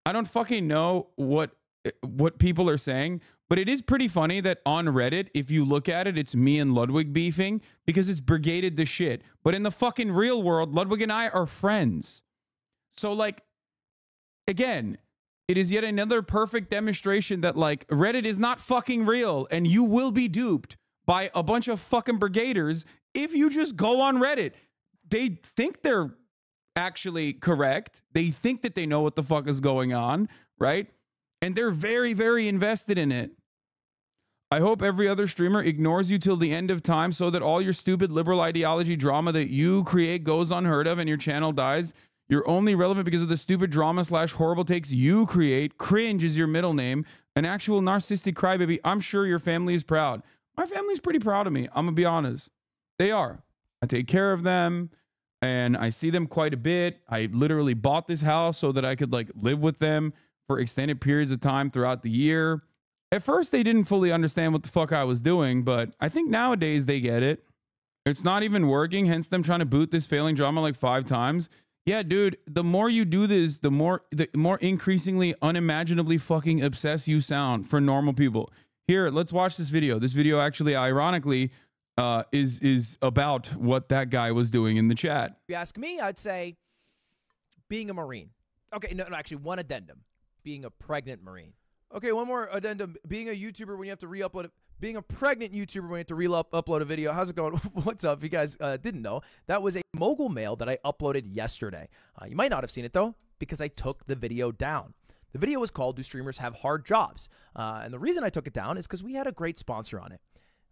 I don't fucking know what people are saying, but it is pretty funny that on Reddit, if you look at it, it's me and Ludwig beefing because it's brigaded the shit. But in the fucking real world, Ludwig and I are friends. So like, again, it is yet another perfect demonstration that like Reddit is not fucking real and you will be duped by a bunch of fucking brigaders if you just go on Reddit. They think they're actually correct. They think that they know what the fuck is going on, right? And they're very, very invested in it. I hope every other streamer ignores you till the end of time so that all your stupid liberal ideology drama that you create goes unheard of and your channel dies. You're only relevant because of the stupid drama / horrible takes you create. Cringe is your middle name. An actual narcissistic crybaby. I'm sure your family is proud. My family's pretty proud of me. I'm going to be honest. They are. I take care of them. And I see them quite a bit. I literally bought this house so that I could like live with them for extended periods of time throughout the year. At first, they didn't fully understand what the fuck I was doing, but I think nowadays they get it. It's not even working, hence them trying to boot this failing drama like 5 times. Yeah, dude, the more you do this, the more increasingly unimaginably fucking obsessed you sound for normal people. Here, let's watch this video. This video actually, ironically, is about what that guy was doing in the chat. If you ask me, I'd say being a Marine. Okay, no, actually, one addendum. Being a pregnant Marine. Okay, one more addendum. Being a YouTuber when you have to re-upload it. Being a pregnant YouTuber when you have to re-upload a video. How's it going? What's up? If you guys didn't know, that was a mogul mail that I uploaded yesterday. You might not have seen it, though, because I took the video down. The video was called, Do Streamers Have Hard Jobs? And the reason I took it down is because we had a great sponsor on it.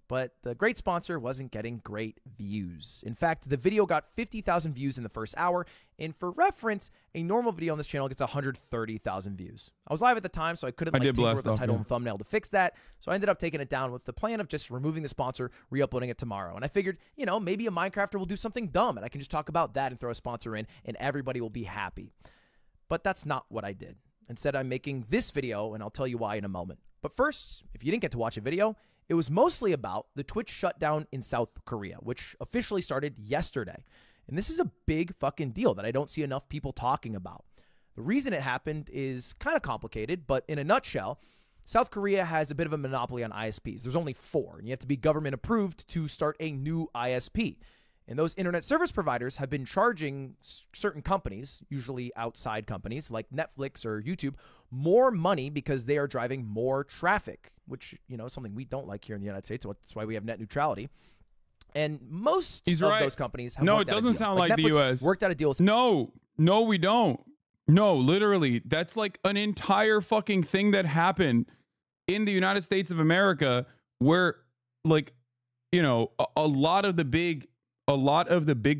But the great sponsor wasn't getting great views. In fact, the video got 50,000 views in the first hour. And for reference, a normal video on this channel gets 130,000 views. I was live at the time, so I couldn't like tinker with the title and thumbnail to fix that. So I ended up taking it down with the plan of just removing the sponsor, re-uploading it tomorrow. And I figured, you know, maybe a Minecrafter will do something dumb and I can just talk about that and throw a sponsor in and everybody will be happy. But that's not what I did. Instead, I'm making this video and I'll tell you why in a moment. But first, if you didn't get to watch a video, it was mostly about the Twitch shutdown in South Korea, which officially started yesterday. And this is a big fucking deal that I don't see enough people talking about. The reason it happened is kind of complicated, but in a nutshell, South Korea has a bit of a monopoly on ISPs. There's only 4, and you have to be government approved to start a new ISP. And those internet service providers have been charging certain companies, usually outside companies like Netflix or YouTube, more money because they are driving more traffic, which, you know, is something we don't like here in the United States. So that's why we have net neutrality. And most of those companies have it doesn't sound like the US. Worked out a deal with No, we don't. No, literally. That's like an entire fucking thing that happened in the United States of America where, like, you know, a lot of the big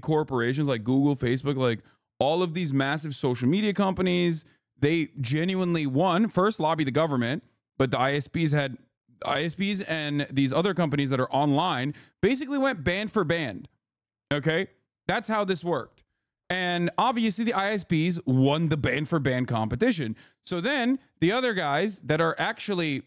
corporations like Google, Facebook, like all of these massive social media companies, they genuinely, first lobby the government, but the ISPs and these other companies that are online basically went band for band. Okay? That's how this worked. And obviously the ISPs won the band for band competition. So then the other guys that are actually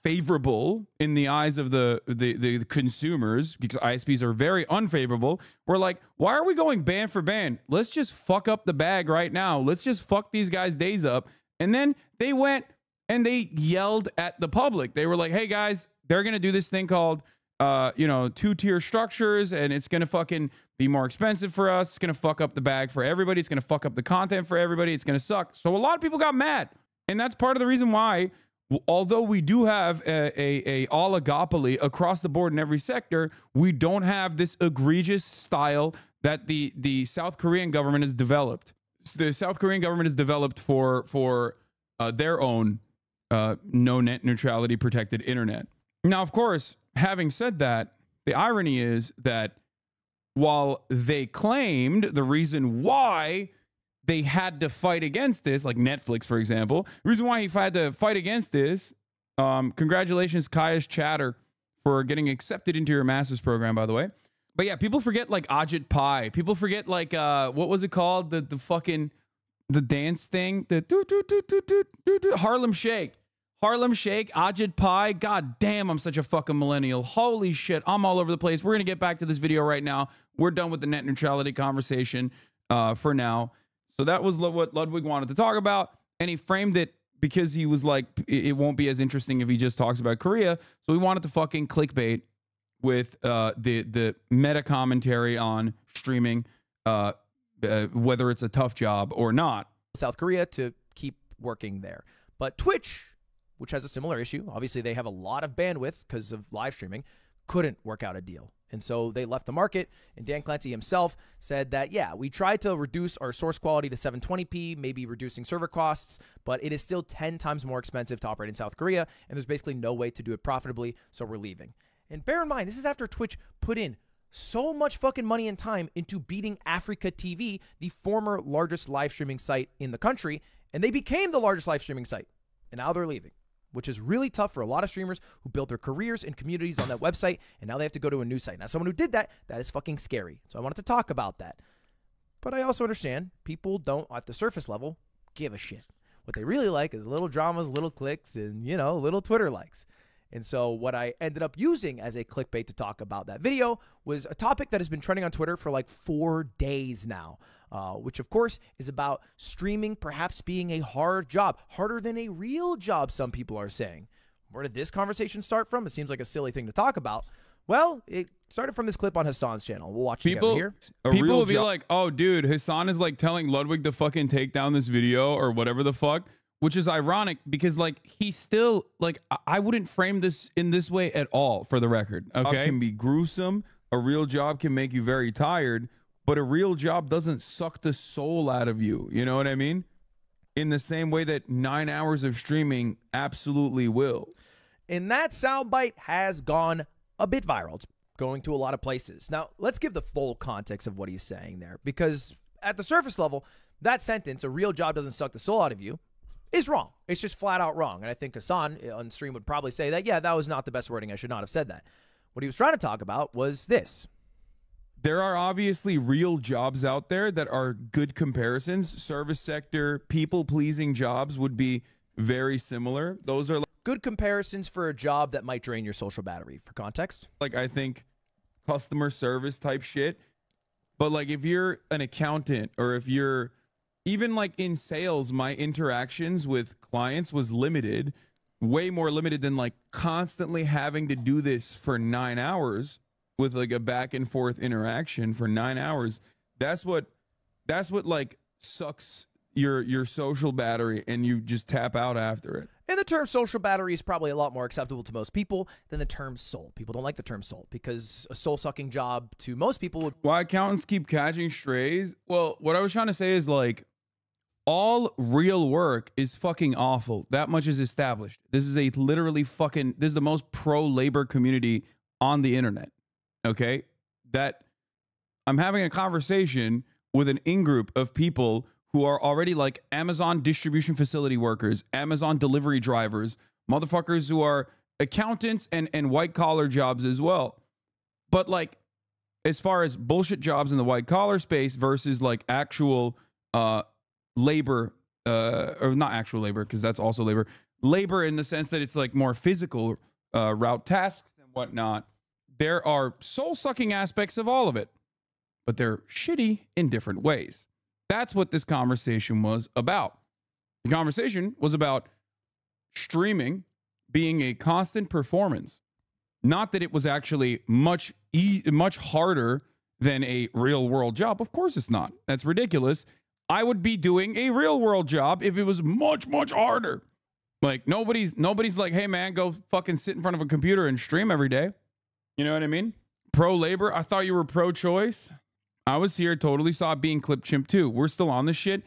favorable in the eyes of the consumers, because ISPs are very unfavorable, were like, why are we going band for band? Let's just fuck up the bag right now. Let's just fuck these guys' days up. And then they went and they yelled at the public. They were like, hey guys, they're going to do this thing called, you know, 2-tier structures, and it's going to fucking be more expensive for us. It's going to fuck up the bag for everybody. It's going to fuck up the content for everybody. It's going to suck. So a lot of people got mad. And that's part of the reason why, although we do have a oligopoly across the board in every sector, we don't have this egregious style that the South Korean government has developed. The South Korean government has developed for their own no net neutrality protected internet. Now, of course, having said that, the irony is that while they claimed the reason why they had to fight against this, like Netflix, for example, the reason why he had to fight against this, congratulations, Kaya's Chatter, for getting accepted into your master's program, by the way. But yeah, people forget like Ajit Pai. People forget like, what was it called? The dance thing, the Harlem Shake. Harlem Shake, Ajit Pai. God damn, I'm such a fucking millennial. Holy shit, I'm all over the place. We're going to get back to this video right now. We're done with the net neutrality conversation for now. So that was what Ludwig wanted to talk about. and he framed it because he was like, it won't be as interesting if he just talks about Korea. So he wanted to fucking clickbait with the meta commentary on streaming, whether it's a tough job or not. South Korea to keep working there. But Twitch, which has a similar issue, obviously they have a lot of bandwidth because of live streaming, couldn't work out a deal. And so they left the market, and Dan Clancy himself said that, yeah, we tried to reduce our source quality to 720p, maybe reducing server costs, but it is still 10 times more expensive to operate in South Korea, and there's basically no way to do it profitably, so we're leaving. And bear in mind, this is after Twitch put in so much fucking money and time into beating Africa TV, the former largest live streaming site in the country, and they became the largest live streaming site, and now they're leaving, which is really tough for a lot of streamers who built their careers and communities on that website, and now they have to go to a new site. Now, someone who did that is fucking scary. So I wanted to talk about that. But I also understand people don't, at the surface level, give a shit. What they really like is little dramas, little clicks, and, you know, little Twitter likes. And so what I ended up using as a clickbait to talk about that video was a topic that has been trending on Twitter for like 4 days now, which of course is about streaming perhaps being a hard job, harder than a real job, some people are saying. Where did this conversation start from? It seems like a silly thing to talk about. Well, it started from this clip on Hasan's channel. We'll watch it here. People will be like, oh, dude, Hasan is like telling Ludwig to fucking take down this video or whatever the fuck. Which is ironic because, like, he's still, like, I wouldn't frame this in this way at all, for the record, okay? It can be gruesome. A real job can make you very tired, but a real job doesn't suck the soul out of you. You know what I mean? In the same way that 9 hours of streaming absolutely will. And that soundbite has gone a bit viral. It's going to a lot of places. Now, let's give the full context of what he's saying there, because at the surface level, that sentence, a real job doesn't suck the soul out of you, is wrong. It's just flat out wrong. And I think Hasan on stream would probably say that, yeah, that was not the best wording. I should not have said that. What he was trying to talk about was this. There are obviously real jobs out there that are good comparisons. Service sector, people-pleasing jobs would be very similar. Those are like good comparisons for a job that might drain your social battery. For context, like, I think customer service type shit. But like, if you're an accountant, or if you're even like in sales, my interactions with clients was limited, way more limited than like constantly having to do this for 9 hours with like a back and forth interaction for 9 hours. That's what like sucks your social battery, and you just tap out after it. And the term social battery is probably a lot more acceptable to most people than the term soul. People don't like the term soul because a soul-sucking job to most people would... Why accountants keep catching strays? Well, what I was trying to say is, like, all real work is fucking awful. That much is established. This is a literally fucking... This is the most pro-labor community on the internet. Okay? That I'm having a conversation with an in-group of people who are already like Amazon distribution facility workers, Amazon delivery drivers, motherfuckers who are accountants and white collar jobs as well. But like, as far as bullshit jobs in the white collar space versus like actual labor, or not actual labor, because that's also labor, labor in the sense that it's like more physical route tasks and whatnot, there are soul-sucking aspects of all of it, but they're shitty in different ways. That's what this conversation was about. The conversation was about streaming being a constant performance. Not that it was actually much harder than a real world job. Of course it's not. That's ridiculous. I would be doing a real world job if it was much, much harder. Like nobody's like, hey man, go fucking sit in front of a computer and stream every day. You know what I mean? Pro labor. I thought you were pro choice. I was here, totally saw it being clip chimp too. We're still on this shit.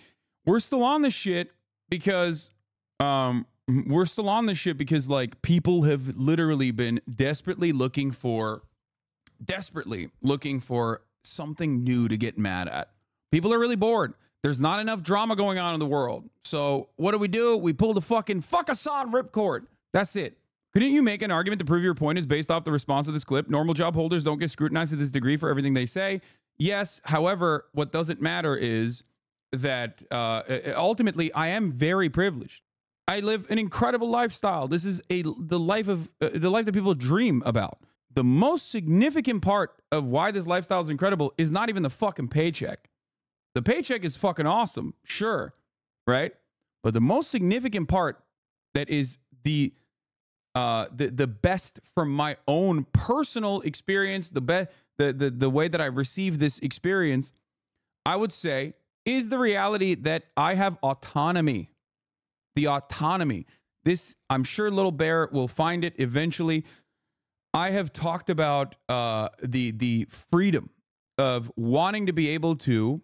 We're still on this shit because like people have literally been desperately looking for something new to get mad at. People are really bored. There's not enough drama going on in the world. So what do? We pull the fucking fuck Hasan ripcord. That's it. Couldn't you make an argument to prove your point is based off the response of this clip? Normal job holders don't get scrutinized to this degree for everything they say. Yes, however, what doesn't matter is that ultimately I am very privileged. I live an incredible lifestyle. This is the life that people dream about. The most significant part of why this lifestyle is incredible is not even the fucking paycheck. The paycheck is fucking awesome, sure, right? But the most significant part that is the best from my own personal experience, the way that I received this experience, I would say, is the reality that I have autonomy. The autonomy. This, I'm sure Little Bear will find it eventually. I have talked about the freedom of wanting to be able to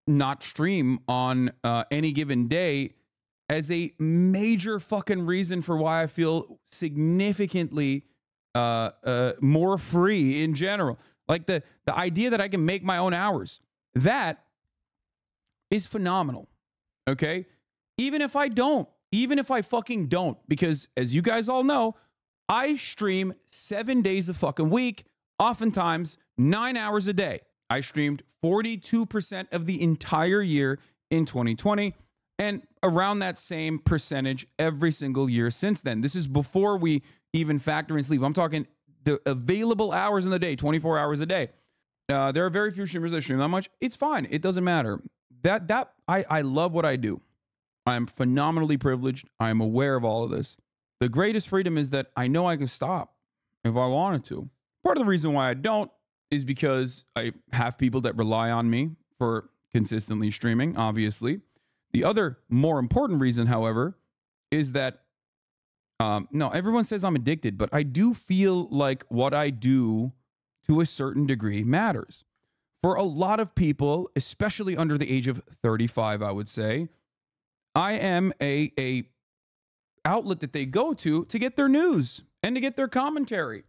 not stream on any given day as a major fucking reason for why I feel significantly more free in general. Like the idea that I can make my own hours, that is phenomenal. Okay? Even if I fucking don't, because as you guys all know, I stream 7 days a fucking week, oftentimes 9 hours a day. I streamed 42% of the entire year in 2020 and around that same percentage every single year since then. This is before we even factor in sleep. I'm talking the available hours in the day, 24 hours a day. There are very few streamers that stream that much. It's fine. It doesn't matter. I love what I do. I'm phenomenally privileged. I'm aware of all of this. The greatest freedom is that I know I can stop if I wanted to. Part of the reason why I don't is because I have people that rely on me for consistently streaming, obviously. The other more important reason, however, is that, no, everyone says I'm addicted, but I do feel like what I do to a certain degree matters. For a lot of people, especially under the age of 35, I would say, I am a outlet that they go to get their news and to get their commentary.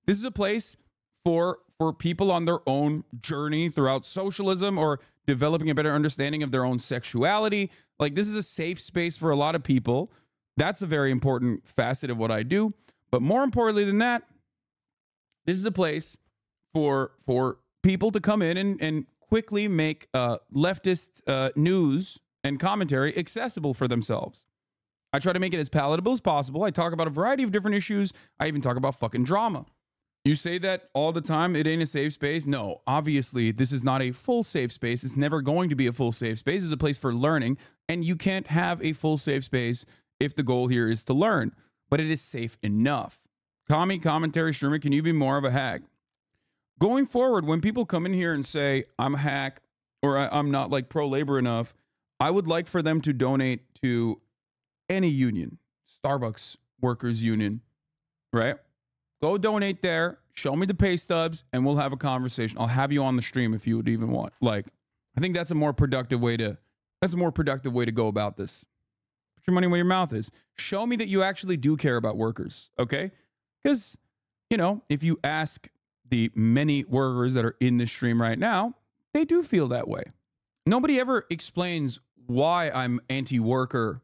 This is a place for people on their own journey throughout socialism or developing a better understanding of their own sexuality. Like, this is a safe space for a lot of people. That's a very important facet of what I do. But more importantly than that, this is a place for people to come in and quickly make leftist news and commentary accessible for themselves. I try to make it as palatable as possible. I talk about a variety of different issues. I even talk about fucking drama. You say that all the time, it ain't a safe space. No, obviously, this is not a full safe space. It's never going to be a full safe space. It's a place for learning, and you can't have a full safe space if the goal here is to learn. But it is safe enough. Commentary streamer, can you be more of a hack? Going forward, when people come in here and say, I'm a hack, or I'm not like pro-labor enough, I would like for them to donate to any union, Starbucks workers union, right? Go donate there, show me the pay stubs, and we'll have a conversation. I'll have you on the stream if you would even want. Like, I think that's a more productive way to go about this. Put your money where your mouth is. Show me that you actually do care about workers, okay? Because, you know, if you ask the many workers that are in this stream right now, they do feel that way. Nobody ever explains why I'm anti-worker.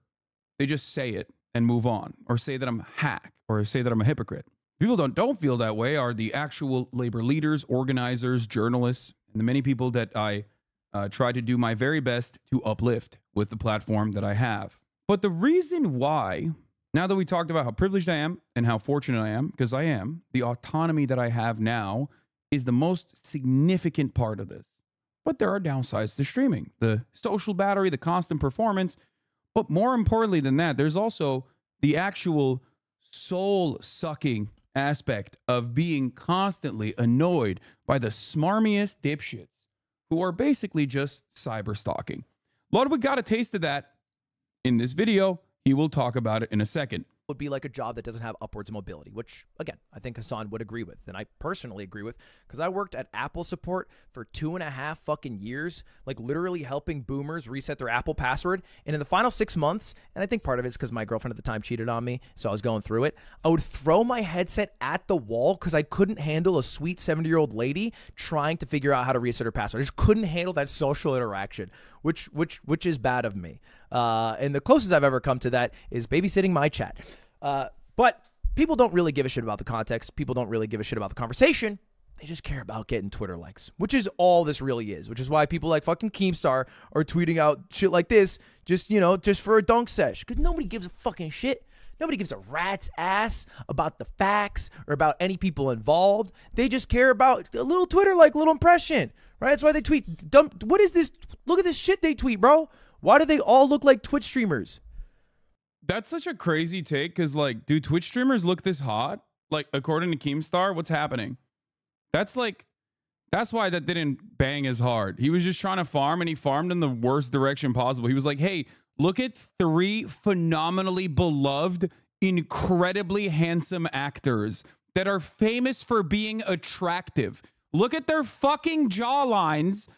They just say it and move on, or say that I'm a hack, or say that I'm a hypocrite. People don't feel that way are the actual labor leaders, organizers, journalists, and the many people that I try to do my very best to uplift with the platform that I have. But the reason why, now that we talked about how privileged I am and how fortunate I am, because I am, the autonomy that I have now is the most significant part of this. But there are downsides to streaming. The social battery, the constant performance. But more importantly than that, there's also the actual soul-sucking aspect of being constantly annoyed by the smarmiest dipshits who are basically just cyber stalking. Ludwig got a taste of that in this video. He will talk about it in a second. Would be like a job that doesn't have upwards mobility, which, again, I think Hasan would agree with, and I personally agree with, because I worked at Apple support for 2.5 fucking years, like literally helping boomers reset their Apple password, and in the final 6 months, and I think part of it's because my girlfriend at the time cheated on me, so I was going through it, I would throw my headset at the wall because I couldn't handle a sweet 70-year-old lady trying to figure out how to reset her password. I just couldn't handle that social interaction, which is bad of me. And the closest I've ever come to that is babysitting my chat. But people don't really give a shit about the context. People don't really give a shit about the conversation. They just care about getting Twitter likes, which is all this really is, which is why people like fucking Keemstar are tweeting out shit like this just, you know, just for a dunk sesh, because nobody gives a fucking shit. Nobody gives a rat's ass about the facts or about any people involved. They just care about a little Twitter like, little impression, right? That's why they tweet. What is this? Look at this shit they tweet, bro. Why do they all look like Twitch streamers? That's such a crazy take because, like, do Twitch streamers look this hot? Like, according to Keemstar, what's happening? That's why that didn't bang as hard. He was just trying to farm, and he farmed in the worst direction possible. He was like, hey, look at 3 phenomenally beloved, incredibly handsome actors that are famous for being attractive. Look at their fucking jawlines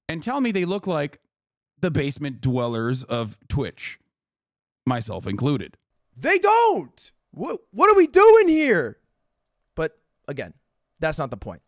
and tell me they look like the basement dwellers of Twitch, myself included. They don't. What are we doing here? But again, that's not the point.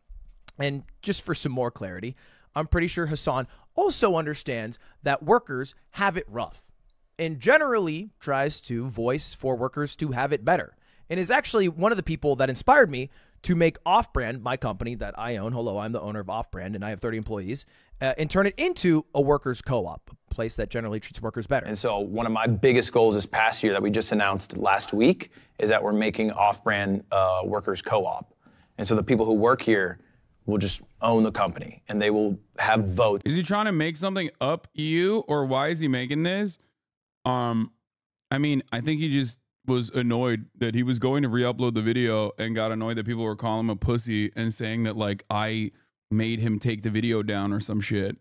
And just for some more clarity, I'm pretty sure Hasan also understands that workers have it rough and generally tries to voice for workers to have it better, and is actually one of the people that inspired me to make Off-Brand, my company that I own. Hello, I'm the owner of Off-Brand, and I have 30 employees, and turn it into a workers' co-op, a place that generally treats workers better. And so one of my biggest goals this past year that we just announced last week is that we're making Off-Brand workers co-op. And so the people who work here will just own the company, and they will have votes. Is he trying to make something up you, or why is he making this? I mean, I think he just was annoyed that he was going to re-upload the video and got annoyed that people were calling him a pussy and saying that, like, I made him take the video down or some shit.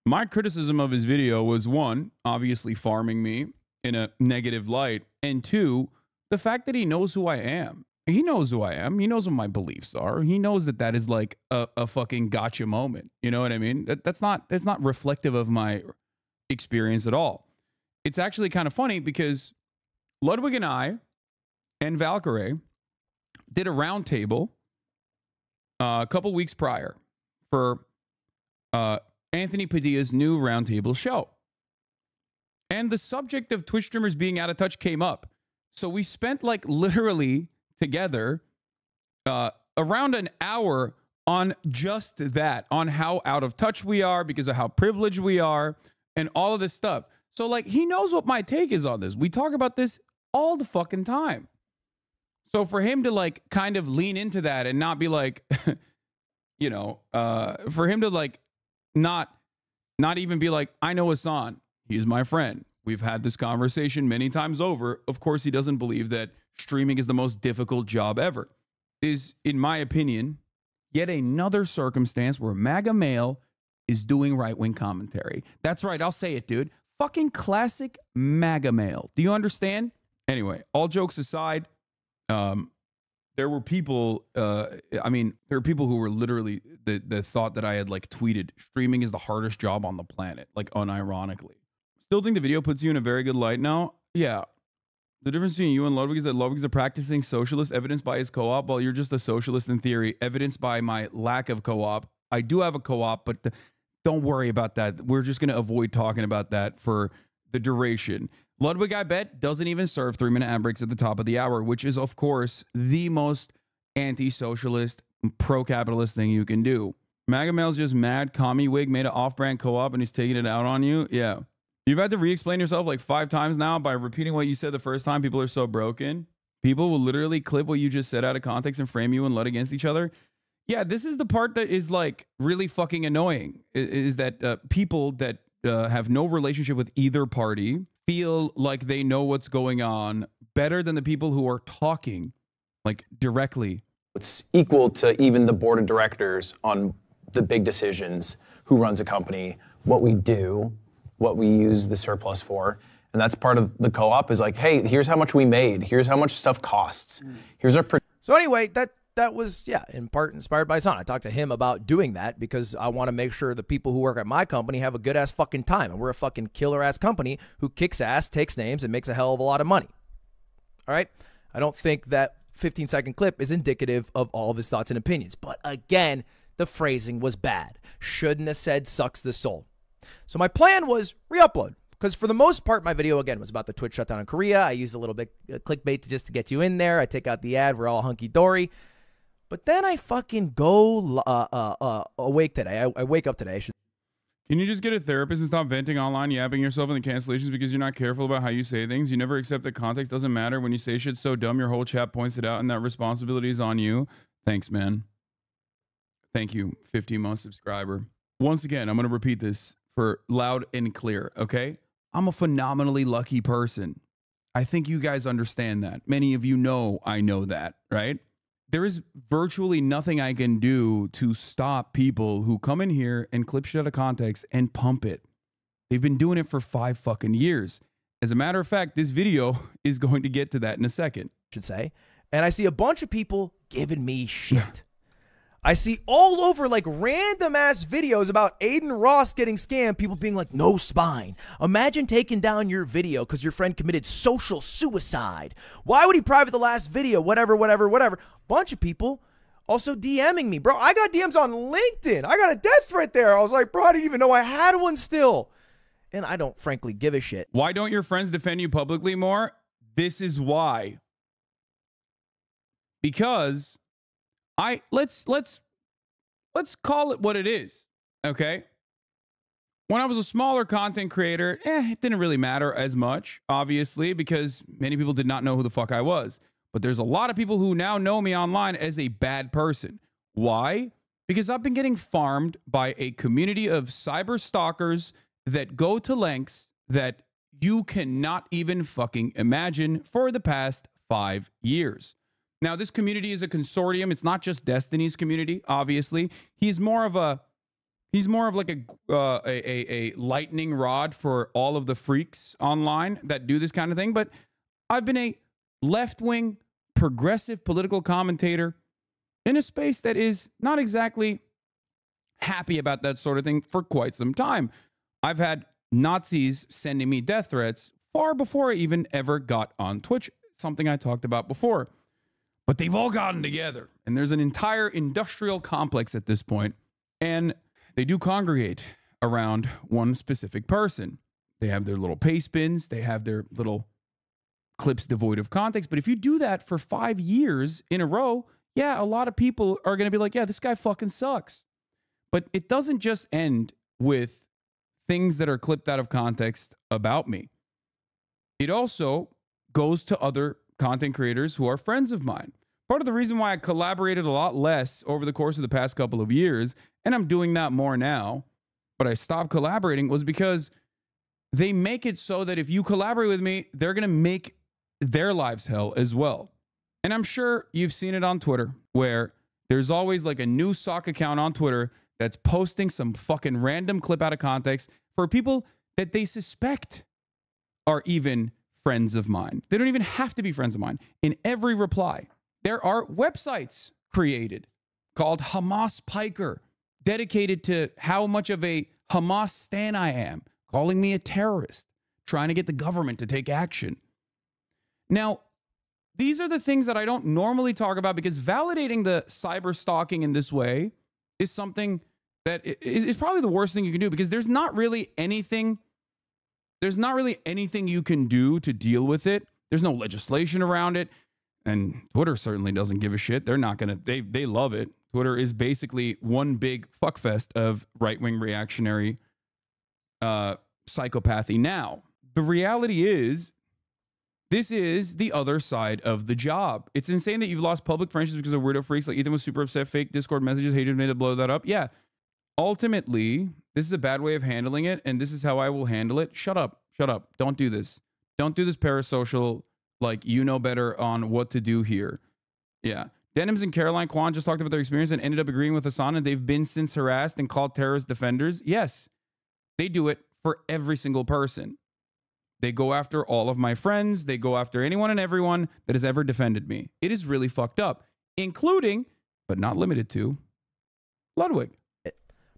My criticism of his video was, 1, obviously farming me in a negative light, and 2, the fact that he knows who I am. He knows who I am. He knows what my beliefs are. He knows that that is like a fucking gotcha moment. You know what I mean? That's not reflective of my experience at all. It's actually kind of funny because Ludwig and I and Valkyrie did a roundtable a couple weeks prior for Anthony Padilla's new roundtable show. And the subject of Twitch streamers being out of touch came up. So we spent like literally together around an hour on just that, on how out of touch we are because of how privileged we are and all of this stuff. So like, he knows what my take is on this. We talk about this all the fucking time. So for him to like kind of lean into that and not be like, you know, for him to like not even be like, I know Hasan, he's my friend. We've had this conversation many times over. Of course, he doesn't believe that streaming is the most difficult job ever. Is, in my opinion, yet another circumstance where MAGA male is doing right-wing commentary. That's right, I'll say it, dude. Fucking classic MAGA male. Do you understand? Anyway, all jokes aside, there were people, I mean, there were people who were literally, that thought that I had like tweeted, streaming is the hardest job on the planet, like unironically. Still think the video puts you in a very good light now? Yeah. The difference between you and Ludwig is that Ludwig is a practicing socialist, evidenced by his co-op, while you're just a socialist in theory, evidenced by my lack of co-op. I do have a co-op, but don't worry about that. We're just going to avoid talking about that for the duration. Ludwig, I bet, doesn't even serve 3-minute ad breaks at the top of the hour, which is, of course, the most anti-socialist, pro-capitalist thing you can do. MAGA Male's just mad. Commie Wig made an off-brand co-op and he's taking it out on you. Yeah. You've had to re-explain yourself like 5 times now by repeating what you said the first time. People are so broken. People will literally clip what you just said out of context and frame you and let against each other. Yeah, this is the part that is like really fucking annoying, is that people that have no relationship with either party feel like they know what's going on better than the people who are talking like directly. It's equal to even the board of directors on the big decisions, who runs a company, what we do, what we use the surplus for. And that's part of the co-op is like, hey, here's how much we made. Here's how much stuff costs. Here's our... So anyway, that was, yeah, in part inspired by Hasan. I talked to him about doing that because I want to make sure the people who work at my company have a good ass fucking time. And we're a fucking killer ass company who kicks ass, takes names, and makes a hell of a lot of money. All right? I don't think that 15-second clip is indicative of all of his thoughts and opinions. But again, the phrasing was bad. Shouldn't have said sucks the soul. So my plan was re-upload. Because for the most part, my video, again, was about the Twitch shutdown in Korea. I used a little bit clickbait just to get you in there. I take out the ad. We're all hunky-dory. But then I fucking go awake today. I wake up today. Can you just get a therapist and stop venting online, yapping yourself in the cancellations because you're not careful about how you say things? You never accept that context doesn't matter. When you say shit so dumb, your whole chat points it out, and that responsibility is on you. Thanks, man. Thank you, 15-month subscriber. Once again, I'm going to repeat this for loud and clear, okay? I'm a phenomenally lucky person. I think you guys understand that. Many of you know I know that, right? There is virtually nothing I can do to stop people who come in here and clip shit out of context and pump it. They've been doing it for 5 fucking years. As a matter of fact, this video is going to get to that in a second. Should say. And I see a bunch of people giving me shit. I see all over like random ass videos about Aiden Ross getting scammed, people being like, no spine. Imagine taking down your video because your friend committed social suicide. Why would he private the last video? Whatever, whatever, whatever. Bunch of people also DMing me. Bro, I got DMs on LinkedIn. I got a death threat there. I was like, bro, I didn't even know I had one still. And I don't frankly give a shit. Why don't your friends defend you publicly more? This is why. Because let's call it what it is, okay? When I was a smaller content creator, it didn't really matter as much, obviously, because many people did not know who the fuck I was. But there's a lot of people who now know me online as a bad person. Why? Because I've been getting farmed by a community of cyber stalkers that go to lengths that you cannot even fucking imagine for the past 5 years. Now, this community is a consortium. It's not just Destiny's community, obviously. He's more of like a lightning rod for all of the freaks online that do this kind of thing. But I've been a left-wing, progressive political commentator in a space that is not exactly happy about that sort of thing for quite some time. I've had Nazis sending me death threats far before I even ever got on Twitch, something I talked about before. But they've all gotten together, and there's an entire industrial complex at this point, and they do congregate around one specific person. They have their little paste bins, they have their little clips devoid of context, but if you do that for 5 years in a row, yeah, a lot of people are going to be like, yeah, this guy fucking sucks. But it doesn't just end with things that are clipped out of context about me. It also goes to other content creators who are friends of mine. Part of the reason why I collaborated a lot less over the course of the past couple of years, and I'm doing that more now, but I stopped collaborating, was because they make it so that if you collaborate with me, they're going to make their lives hell as well. And I'm sure you've seen it on Twitter, where there's always like a new sock account on Twitter that's posting some fucking random clip out of context for people that they suspect are even friends of mine. They don't even have to be friends of mine. In every reply, there are websites created called Hamas Piker, dedicated to how much of a Hamas stan I am, calling me a terrorist, trying to get the government to take action. Now, these are the things that I don't normally talk about, because validating the cyber stalking in this way is something that is probably the worst thing you can do, because there's not really anything you can do to deal with it. There's no legislation around it. And Twitter certainly doesn't give a shit. They're not going to, they love it. Twitter is basically one big fuckfest of right-wing reactionary psychopathy. Now, the reality is, this is the other side of the job. It's insane that you've lost public friendships because of weirdo freaks. Like Ethan was super upset, fake Discord messages, hated me to blow that up. Yeah. Ultimately, this is a bad way of handling it, and this is how I will handle it. Shut up. Shut up. Don't do this. Don't do this parasocial, like, you know better on what to do here. Yeah. Denims and Caroline Kwan just talked about their experience and ended up agreeing with Hasan, and they've been since harassed and called terrorist defenders. Yes. They do it for every single person. They go after all of my friends. They go after anyone and everyone that has ever defended me. It is really fucked up, including, but not limited to, Ludwig.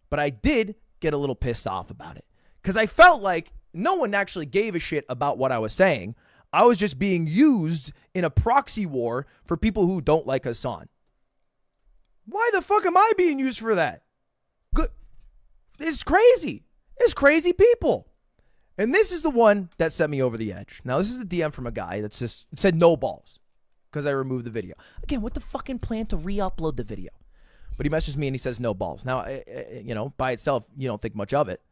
But I did get a little pissed off about it, because I felt like no one actually gave a shit about what I was saying. I was just being used in a proxy war for people who don't like Hasan. Why the fuck am I being used for that? Good. It's crazy. It's crazy people. And this is the one that set me over the edge. Now, this is a DM from a guy that just said no balls because I removed the video. Again, what the fucking plan to re-upload the video? But he messages me and he says no balls. Now, you know, by itself, you don't think much of it.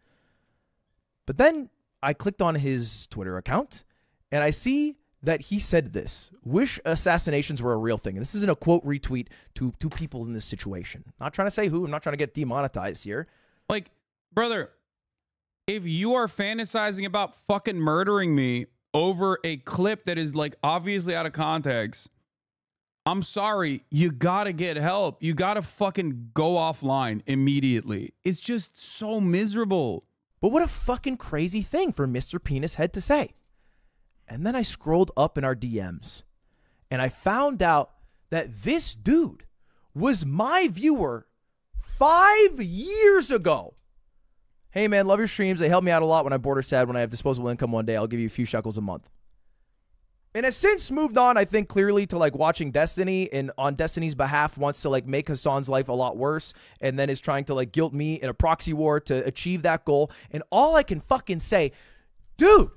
But then I clicked on his Twitter account and I see that he said this: wish assassinations were a real thing. And this isn't a quote retweet to people in this situation. Not trying to say who. I'm not trying to get demonetized here. Like, brother, if you are fantasizing about fucking murdering me over a clip that is like obviously out of context, I'm sorry, you gotta get help. You gotta fucking go offline immediately. It's just so miserable. But what a fucking crazy thing for Mr. Penis Head to say. And then I scrolled up in our DMs and I found out that this dude was my viewer 5 years ago. Hey man, love your streams. They help me out a lot when I'm bored or sad. When I have disposable income one day, I'll give you a few shekels a month. And has since moved on, I think, clearly to like watching Destiny, and on Destiny's behalf wants to like make Hasan's life a lot worse, and then is trying to like guilt me in a proxy war to achieve that goal. And all I can fucking say, dude,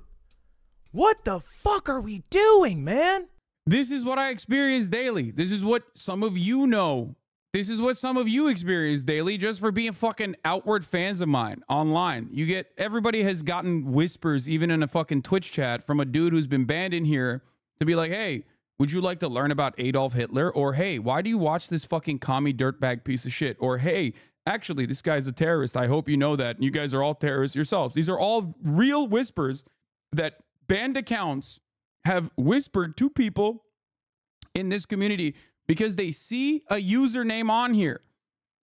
what the fuck are we doing, man? This is what I experience daily. This is what some of you know. This is what some of you experience daily just for being fucking outward fans of mine online. You get, everybody has gotten whispers, even in a fucking Twitch chat, from a dude who's been banned in here to be like, hey, would you like to learn about Adolf Hitler? Or, hey, why do you watch this fucking commie dirtbag piece of shit? Or, hey, actually, this guy's a terrorist. I hope you know that. And you guys are all terrorists yourselves. These are all real whispers that banned accounts have whispered to people in this community because they see a username on here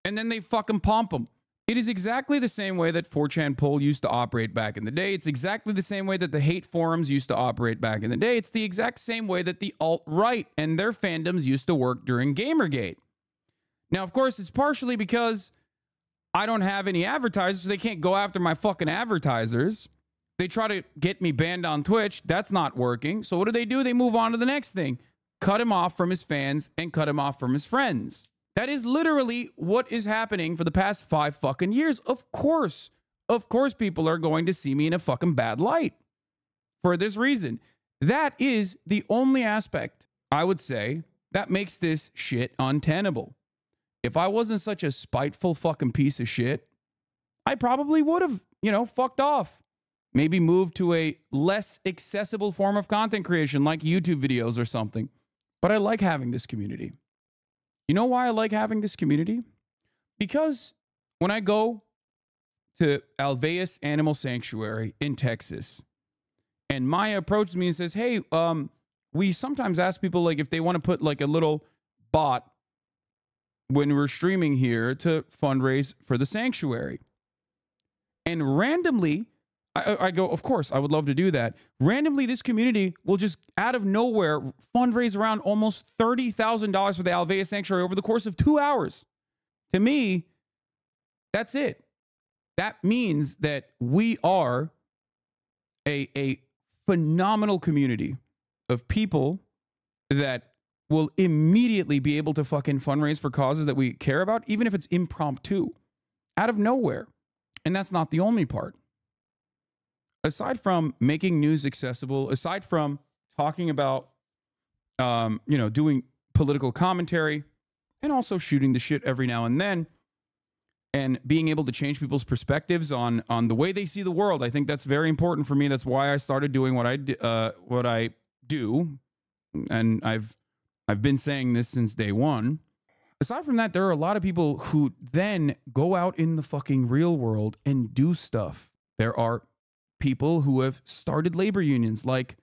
and then they fucking pump them. It is exactly the same way that 4chan poll used to operate back in the day. It's exactly the same way that the hate forums used to operate back in the day. It's the exact same way that the alt-right and their fandoms used to work during Gamergate. Now, of course, it's partially because I don't have any advertisers, so they can't go after my fucking advertisers. They try to get me banned on Twitch. That's not working. So what do? They move on to the next thing. Cut him off from his fans and cut him off from his friends. That is literally what is happening for the past 5 fucking years. Of course people are going to see me in a fucking bad light for this reason. That is the only aspect, I would say, that makes this shit untenable. If I wasn't such a spiteful fucking piece of shit, I probably would have, fucked off. Maybe moved to a less accessible form of content creation like YouTube videos or something. But I like having this community. You know why I like having this community? Because when I go to Alveus Animal Sanctuary in Texas, and Maya approaches me and says, hey, we sometimes ask people like if they want to put like a little bot when we're streaming here to fundraise for the sanctuary. And randomly, I go, of course, I would love to do that. Randomly, this community will just, out of nowhere, fundraise around almost $30,000 for the Alveus Sanctuary over the course of 2 hours. To me, that's it. That means that we are a phenomenal community of people that will immediately be able to fucking fundraise for causes that we care about, even if it's impromptu, out of nowhere. And that's not the only part. Aside from making news accessible, aside from talking about, doing political commentary and also shooting the shit every now and then and being able to change people's perspectives on the way they see the world, I think that's very important for me. That's why I started doing what I do. And I've been saying this since day one. Aside from that, there are a lot of people who then go out in the fucking real world and do stuff. There are people who have started labor unions like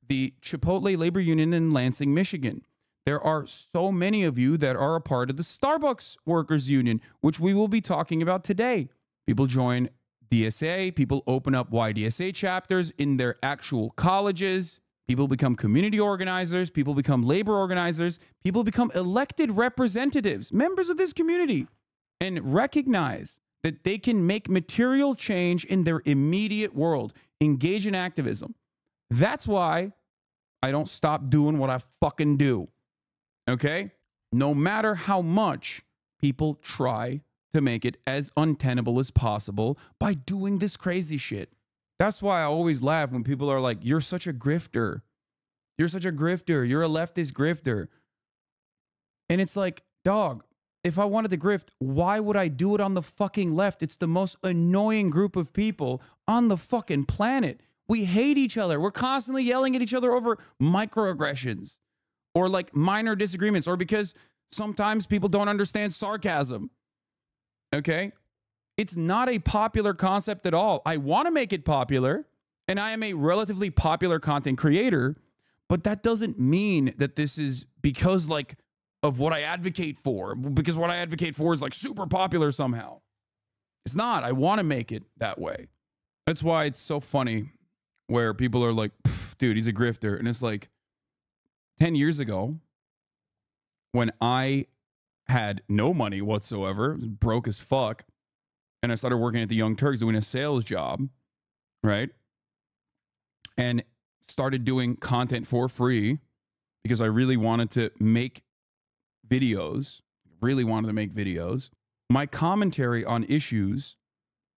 the Chipotle labor union in Lansing, Michigan. There are so many of you that are a part of the Starbucks workers union, which we will be talking about today. People join DSA, people open up YDSA chapters in their actual colleges, people become community organizers, people become labor organizers, people become elected representatives, members of this community, and recognize that they can make material change in their immediate world, engage in activism. That's why I don't stop doing what I fucking do, okay? No matter how much people try to make it as untenable as possible by doing this crazy shit. That's why I always laugh when people are like, you're such a grifter. You're such a grifter. You're a leftist grifter. And it's like, dog, if I wanted to grift, why would I do it on the fucking left? It's the most annoying group of people on the fucking planet. We hate each other. We're constantly yelling at each other over microaggressions or like minor disagreements or because sometimes people don't understand sarcasm. Okay? It's not a popular concept at all. I want to make it popular, and I am a relatively popular content creator, but that doesn't mean that this is because like of what I advocate for, because what I advocate for is like super popular somehow. It's not. I want to make it that way. That's why it's so funny where people are like, dude, he's a grifter. And it's like 10 years ago when I had no money whatsoever, broke as fuck, and I started working at the Young Turks doing a sales job, right? And started doing content for free because I really wanted to make videos, My commentary on issues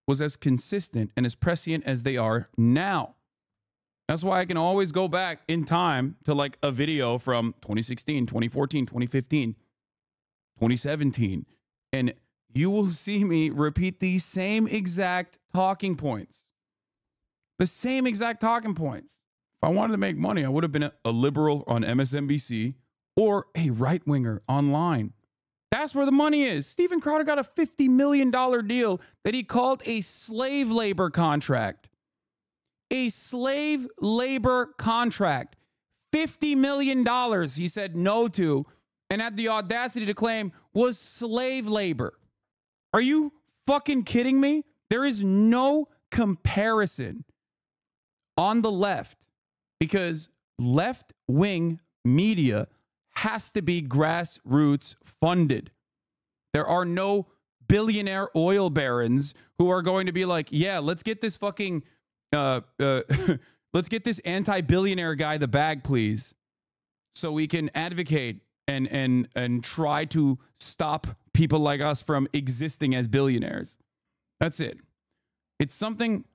was as consistent and as prescient as they are now. That's why I can always go back in time to like a video from 2016, 2014, 2015, 2017, and you will see me repeat the same exact talking points. The same exact talking points. If I wanted to make money, I would have been a liberal on MSNBC or a right-winger online. That's where the money is. Steven Crowder got a $50 million deal that he called a slave labor contract. A slave labor contract. $50 million he said no to and had the audacity to claim was slave labor. Are you fucking kidding me? There is no comparison on the left because left-wing media has to be grassroots funded. There are no billionaire oil barons who are going to be like, yeah, let's get this fucking, let's get this anti-billionaire guy the bag, please, so we can advocate and try to stop people like us from existing as billionaires. That's it. It's something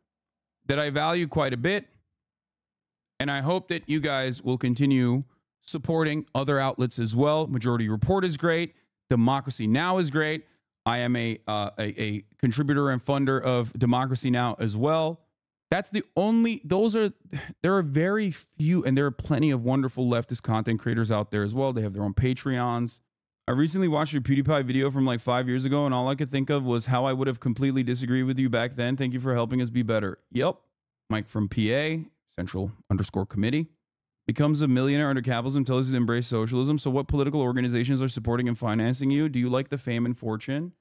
that I value quite a bit, and I hope that you guys will continue supporting other outlets as well. Majority Report is great. Democracy Now! Is great. I am a contributor and funder of Democracy Now! As well. That's the only, there are very few, and there are plenty of wonderful leftist content creators out there as well. They have their own Patreons. I recently watched your PewDiePie video from like 5 years ago, and all I could think of was how I would have completely disagreed with you back then. Thank you for helping us be better. Yep. Mike from PA, Central_Committee. Becomes a millionaire under capitalism, tells you to embrace socialism. So what political organizations are supporting and financing you? Do you like the fame and fortune?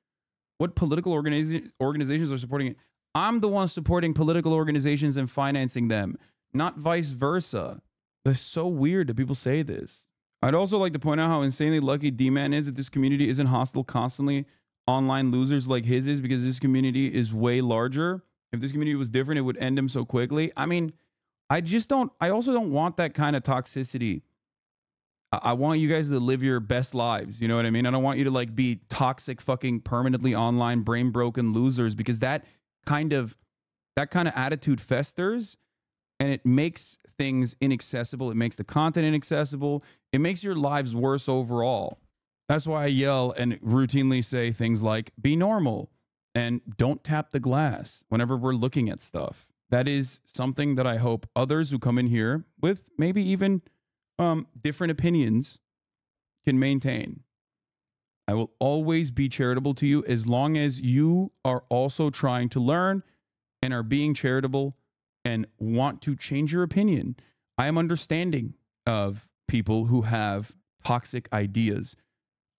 What political organizations are supporting it? I'm the one supporting political organizations and financing them, not vice versa. That's so weird that people say this. I'd also like to point out how insanely lucky D-Man is that this community isn't hostile constantly online losers like his is, because this community is way larger. If this community was different, it would end him so quickly. I mean, I also don't want that kind of toxicity. I want you guys to live your best lives. You know what I mean? I don't want you to like be toxic, fucking permanently online, brain broken losers, because that kind of attitude festers and it makes things inaccessible. It makes the content inaccessible. It makes your lives worse overall. That's why I yell and routinely say things like, be normal and don't tap the glass whenever we're looking at stuff. That is something that I hope others who come in here with maybe even different opinions can maintain. I will always be charitable to you as long as you are also trying to learn and are being charitable and want to change your opinion. I am understanding of people who have toxic ideas.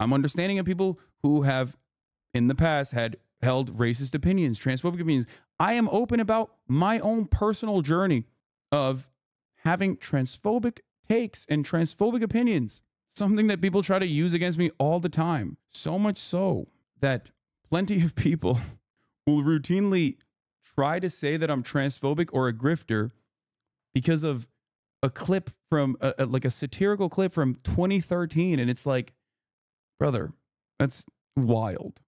I'm understanding of people who have in the past had held racist opinions, transphobic opinions. I am open about my own personal journey of having transphobic takes and transphobic opinions, something that people try to use against me all the time. So much so that plenty of people will routinely try to say that I'm transphobic or a grifter because of a clip from like a satirical clip from 2013. And it's like, brother, that's wild.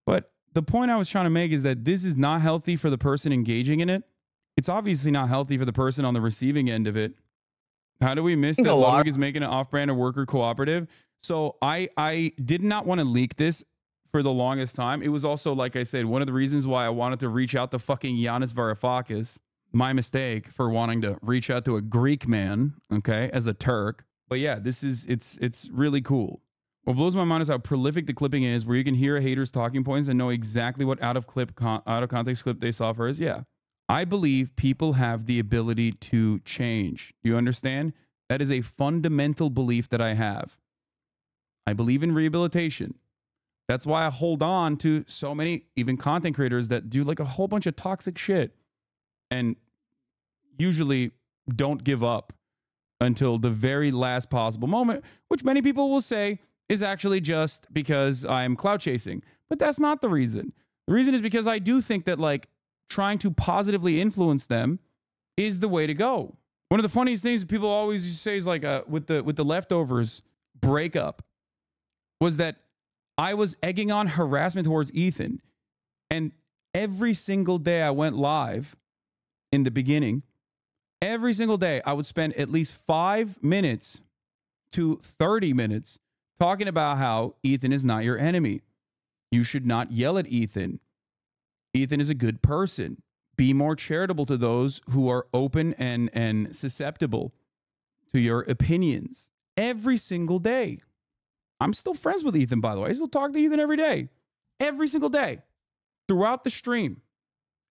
But the point I was trying to make is that this is not healthy for the person engaging in it. It's obviously not healthy for the person on the receiving end of it. How do we miss that LUDWIG is making an off-brand or worker cooperative? So I did not want to leak this for the longest time. It was also, like I said, one of the reasons why I wanted to reach out to fucking Yanis Varoufakis. My mistake for wanting to reach out to a Greek man, okay, as a Turk. But yeah, it's really cool. What blows my mind is how prolific the clipping is, where you can hear haters' talking points and know exactly what out of context clip they saw first. Yeah. I believe people have the ability to change. Do you understand? That is a fundamental belief that I have. I believe in rehabilitation. That's why I hold on to so many, even content creators that do like a whole bunch of toxic shit and usually don't give up until the very last possible moment, which many people will say is actually just because I'm clout chasing. But that's not the reason. The reason is because I do think that like trying to positively influence them is the way to go. One of the funniest things people always used to say is like with the leftovers breakup was that I was egging on harassment towards Ethan. And every single day I went live in the beginning, every single day I would spend at least 5 minutes to 30 minutes talking about how Ethan is not your enemy. You should not yell at Ethan. Ethan is a good person. Be more charitable to those who are open and susceptible to your opinions. Every single day. I'm still friends with Ethan, by the way. I still talk to Ethan every day. Every single day. Throughout the stream.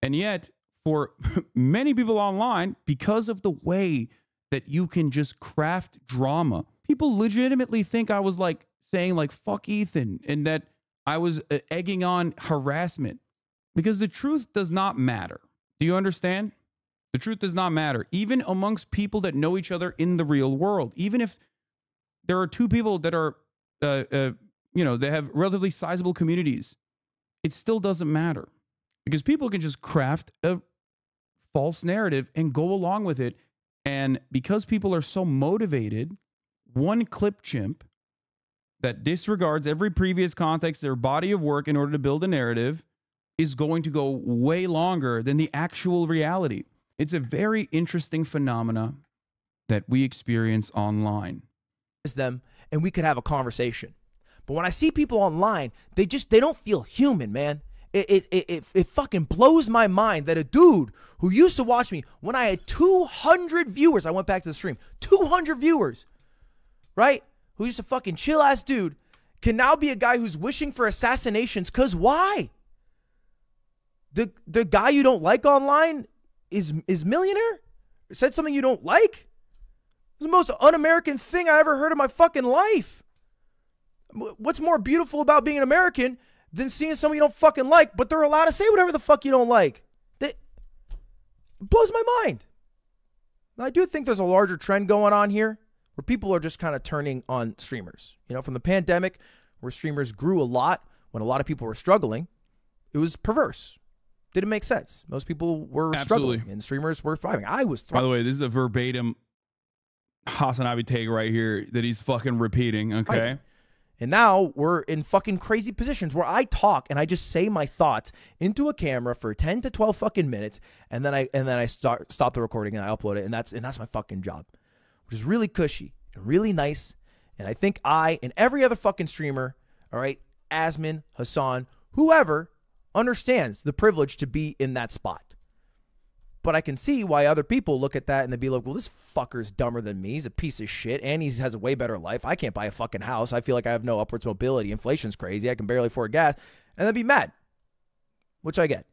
And yet, for many people online, because of the way that you can just craft drama, people legitimately think I was like saying like, fuck Ethan, and that I was egging on harassment. Because the truth does not matter. Do you understand? The truth does not matter. Even amongst people that know each other in the real world. Even if there are two people that are, they have relatively sizable communities, it still doesn't matter. Because people can just craft a false narrative and go along with it. And because people are so motivated, one clip chimp that disregards every previous context, their body of work in order to build a narrative, is going to go way longer than the actual reality. It's a very interesting phenomena that we experience online. Them and we could have a conversation. But when I see people online, they don't feel human, man. It fucking blows my mind that a dude who used to watch me when I had 200 viewers, I went back to the stream, 200 viewers, right? Who used to fucking chill ass dude, can now be a guy who's wishing for assassinations. Cause why? The guy you don't like online is millionaire? Said something you don't like? It's the most un-American thing I ever heard in my fucking life. What's more beautiful about being an American than seeing someone you don't fucking like, but they're allowed to say whatever the fuck you don't like? It blows my mind. Now, I do think there's a larger trend going on here where people are just kind of turning on streamers. You know, from the pandemic, where streamers grew a lot when a lot of people were struggling, it was perverse. Didn't make sense. Most people were struggling and streamers were thriving. I was thriving. By the way, this is a verbatim HasanAbi take right here that he's fucking repeating, okay? Right. And now we're in fucking crazy positions where I talk and I just say my thoughts into a camera for 10 to 12 fucking minutes, and then I stop the recording and I upload it, and that's my fucking job, which is really cushy and really nice. And I think I and every other fucking streamer, all right, Asmin, Hasan, whoever, understands the privilege to be in that spot. But I can see why other people look at that and they'd be like, well, this fucker's dumber than me. He's a piece of shit and he has a way better life. I can't buy a fucking house. I feel like I have no upwards mobility. Inflation's crazy. I can barely afford gas. And they'd be mad, which I get.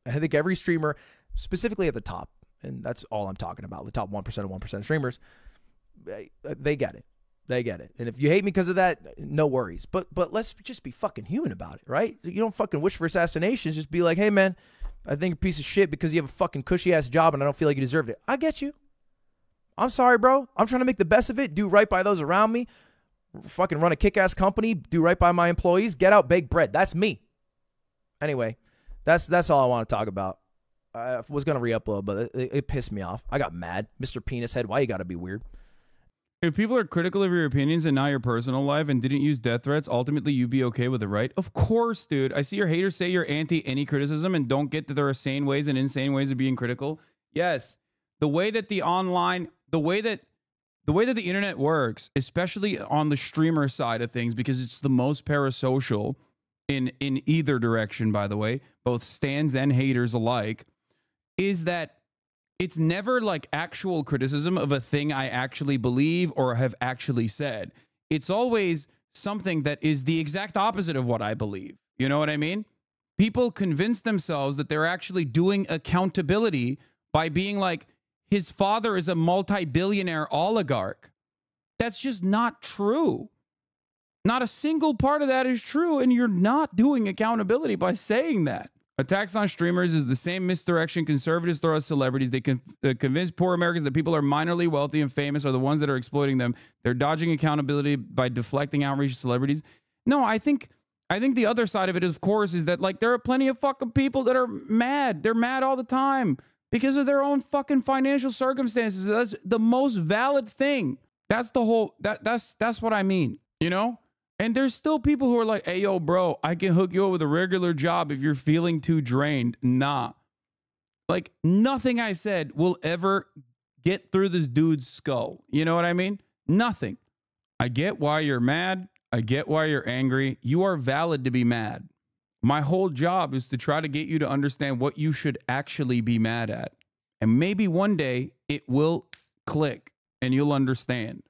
And I think every streamer, specifically at the top, and that's all I'm talking about, the top 1% of 1% streamers, they get it. They get it. And if you hate me because of that, no worries. But let's just be fucking human about it, right? You don't fucking wish for assassinations. Just be like, hey, man, I think you're a piece of shit because you have a fucking cushy-ass job and I don't feel like you deserved it. I get you. I'm sorry, bro. I'm trying to make the best of it, do right by those around me, fucking run a kick-ass company, do right by my employees, get out, bake bread. That's me. Anyway, that's all I want to talk about. I was going to re-upload, but it pissed me off. I got mad. Mr. Penis Head, why you got to be weird? If people are critical of your opinions and not your personal life and didn't use death threats, ultimately you'd be okay with it, right? Of course, dude. I see your haters say you're anti any criticism and don't get that there are sane ways and insane ways of being critical. Yes. The way that the way that the internet works, especially on the streamer side of things, because it's the most parasocial in either direction, by the way, both stans and haters alike, is that it's never like actual criticism of a thing I actually believe or have actually said. It's always something that is the exact opposite of what I believe. You know what I mean? People convince themselves that they're actually doing accountability by being like, his father is a multi-billionaire oligarch. That's just not true. Not a single part of that is true, and you're not doing accountability by saying that. Attacks on streamers is the same misdirection conservatives throw at celebrities. They convince poor Americans that people are minorly wealthy and famous are the ones that are exploiting them. They're dodging accountability by deflecting outreach to celebrities. No, I think the other side of it, of course, is that like there are plenty of fucking people that are mad. They're mad all the time because of their own fucking financial circumstances. That's the most valid thing. That's the whole, that's what I mean, you know? And there's still people who are like, hey, yo, bro, I can hook you up with a regular job if you're feeling too drained. Nah. Like, nothing I said will ever get through this dude's skull. You know what I mean? Nothing. I get why you're mad. I get why you're angry. You are valid to be mad. My whole job is to try to get you to understand what you should actually be mad at. And maybe one day it will click and you'll understand.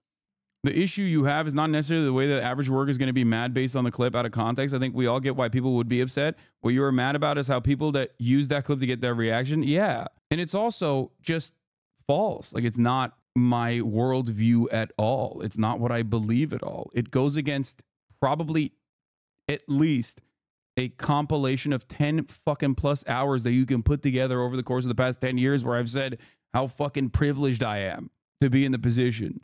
The issue you have is not necessarily the way that average worker is going to be mad based on the clip out of context. I think we all get why people would be upset. What you are mad about is how people that use that clip to get their reaction. Yeah. And it's also just false. Like, it's not my worldview at all. It's not what I believe at all. It goes against probably at least a compilation of 10 fucking plus hours that you can put together over the course of the past 10 years where I've said how fucking privileged I am to be in the position.